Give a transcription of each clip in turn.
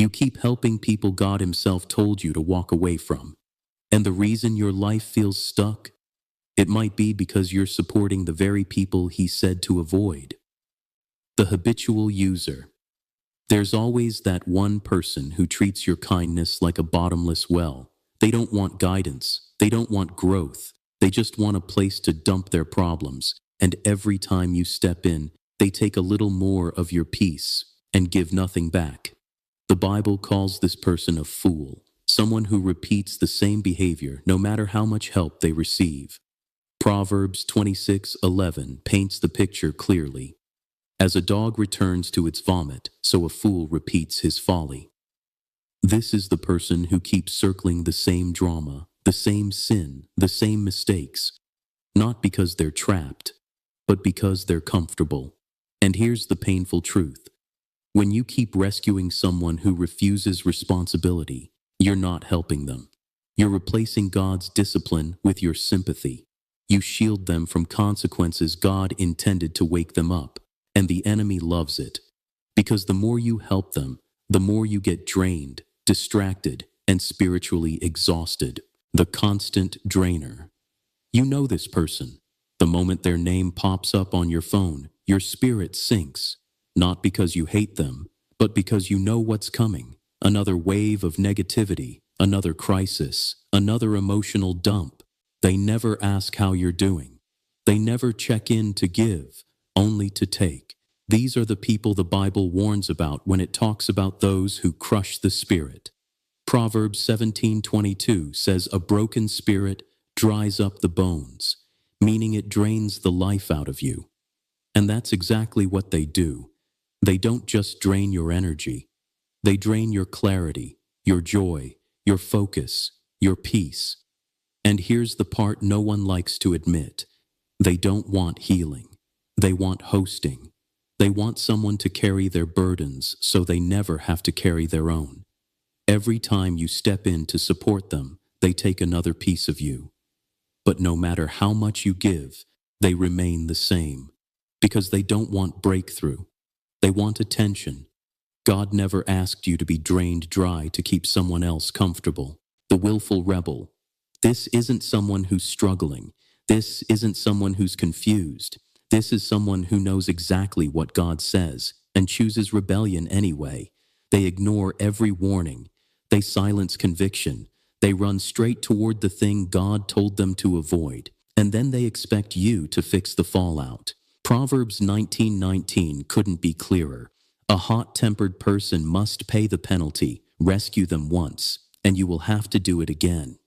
You keep helping people God Himself told you to walk away from. And the reason your life feels stuck? It might be because you're supporting the very people He said to avoid. The habitual user. There's always that one person who treats your kindness like a bottomless well. They don't want guidance. They don't want growth. They just want a place to dump their problems. And every time you step in, they take a little more of your peace and give nothing back. The Bible calls this person a fool, someone who repeats the same behavior no matter how much help they receive. Proverbs 26:11 paints the picture clearly. As a dog returns to its vomit, so a fool repeats his folly. This is the person who keeps circling the same drama, the same sin, the same mistakes, not because they're trapped, but because they're comfortable. And here's the painful truth. When you keep rescuing someone who refuses responsibility, you're not helping them. You're replacing God's discipline with your sympathy. You shield them from consequences God intended to wake them up. And the enemy loves it, because the more you help them, the more you get drained, distracted, and spiritually exhausted. The constant drainer. You know this person. The moment their name pops up on your phone, your spirit sinks, not because you hate them, but because you know what's coming. Another wave of negativity, another crisis, another emotional dump. They never ask how you're doing. They never check in to give, only to take. These are the people the Bible warns about when it talks about those who crush the spirit. Proverbs 17:22 says, "A broken spirit dries up the bones," meaning it drains the life out of you. And that's exactly what they do. They don't just drain your energy. They drain your clarity, your joy, your focus, your peace. And here's the part no one likes to admit. They don't want healing. They want hosting. They want someone to carry their burdens so they never have to carry their own. Every time you step in to support them, they take another piece of you. But no matter how much you give, they remain the same, because they don't want breakthrough. They want attention. God never asked you to be drained dry to keep someone else comfortable. The willful rebel. This isn't someone who's struggling. This isn't someone who's confused. This is someone who knows exactly what God says and chooses rebellion anyway. They ignore every warning. They silence conviction. They run straight toward the thing God told them to avoid. And then they expect you to fix the fallout. Proverbs 19:19 couldn't be clearer. A hot-tempered person must pay the penalty. Rescue them once, and you will have to do it again.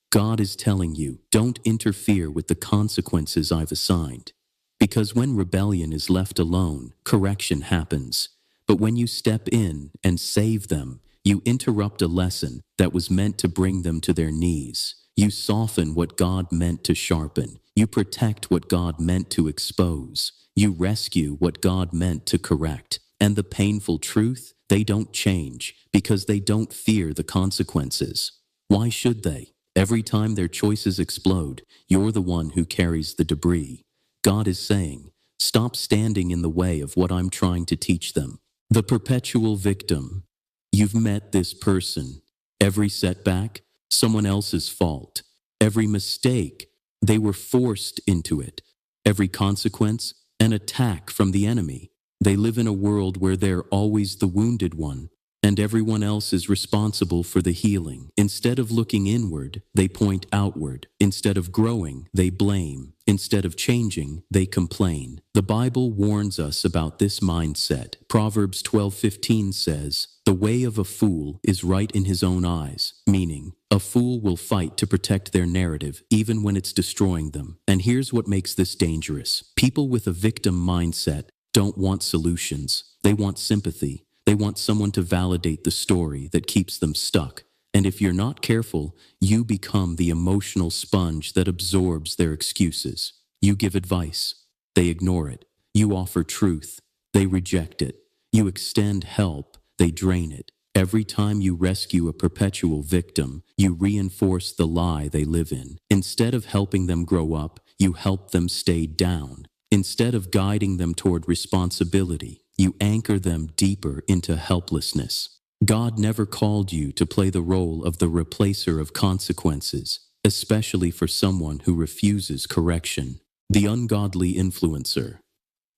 God is telling you, don't interfere with the consequences I've assigned. Because when rebellion is left alone, correction happens. But when you step in and save them, you interrupt a lesson that was meant to bring them to their knees. You soften what God meant to sharpen. You protect what God meant to expose. You rescue what God meant to correct. And the painful truth, they don't change because they don't fear the consequences. Why should they? Every time their choices explode, you're the one who carries the debris. God is saying, stop standing in the way of what I'm trying to teach them. The perpetual victim. You've met this person. Every setback, someone else's fault. Every mistake, they were forced into it. Every consequence, an attack from the enemy. They live in a world where they're always the wounded one, and everyone else is responsible for the healing. Instead of looking inward, they point outward. Instead of growing, they blame. Instead of changing, they complain. The Bible warns us about this mindset. Proverbs 12:15 says, "The way of a fool is right in his own eyes," meaning, a fool will fight to protect their narrative even when it's destroying them. And here's what makes this dangerous. People with a victim mindset don't want solutions. They want sympathy. They want someone to validate the story that keeps them stuck. And if you're not careful, you become the emotional sponge that absorbs their excuses. You give advice. They ignore it. You offer truth. They reject it. You extend help. They drain it. Every time you rescue a perpetual victim, you reinforce the lie they live in. Instead of helping them grow up, you help them stay down. Instead of guiding them toward responsibility, you anchor them deeper into helplessness. God never called you to play the role of the replacer of consequences, especially for someone who refuses correction. The ungodly influencer.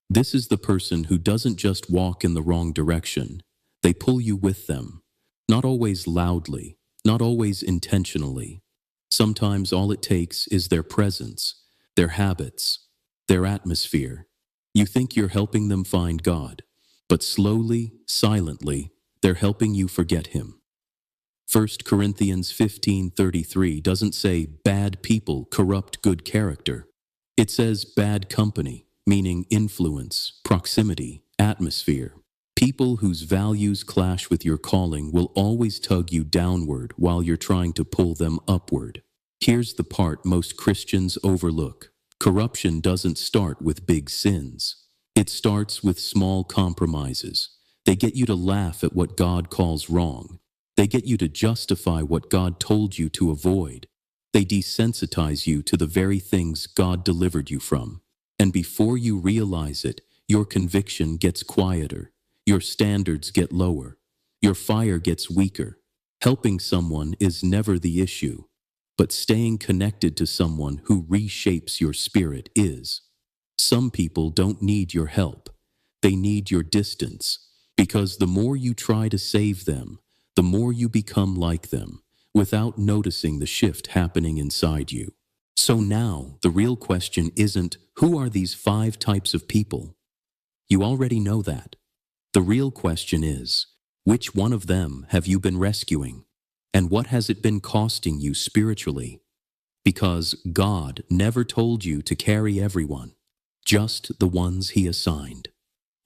This is the person who doesn't just walk in the wrong direction. They pull you with them. Not always loudly, not always intentionally. Sometimes all it takes is their presence, their habits, their atmosphere. You think you're helping them find God, but slowly, silently, they're helping you forget Him. 1 Corinthians 15:33 doesn't say bad people corrupt good character. It says bad company, meaning influence, proximity, atmosphere. People whose values clash with your calling will always tug you downward while you're trying to pull them upward. Here's the part most Christians overlook. Corruption doesn't start with big sins. It starts with small compromises. They get you to laugh at what God calls wrong. They get you to justify what God told you to avoid. They desensitize you to the very things God delivered you from. And before you realize it, your conviction gets quieter. Your standards get lower. Your fire gets weaker. Helping someone is never the issue, but staying connected to someone who reshapes your spirit is. Some people don't need your help. They need your distance, because the more you try to save them, the more you become like them, without noticing the shift happening inside you. So now, the real question isn't, who are these 5 types of people? You already know that. The real question is, which one of them have you been rescuing? And what has it been costing you spiritually? Because God never told you to carry everyone, just the ones He assigned.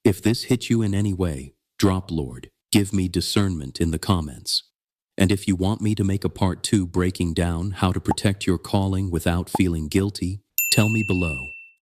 If this hit you in any way, drop Lord, give me discernment in the comments. And if you want me to make a part 2 breaking down how to protect your calling without feeling guilty, tell me below.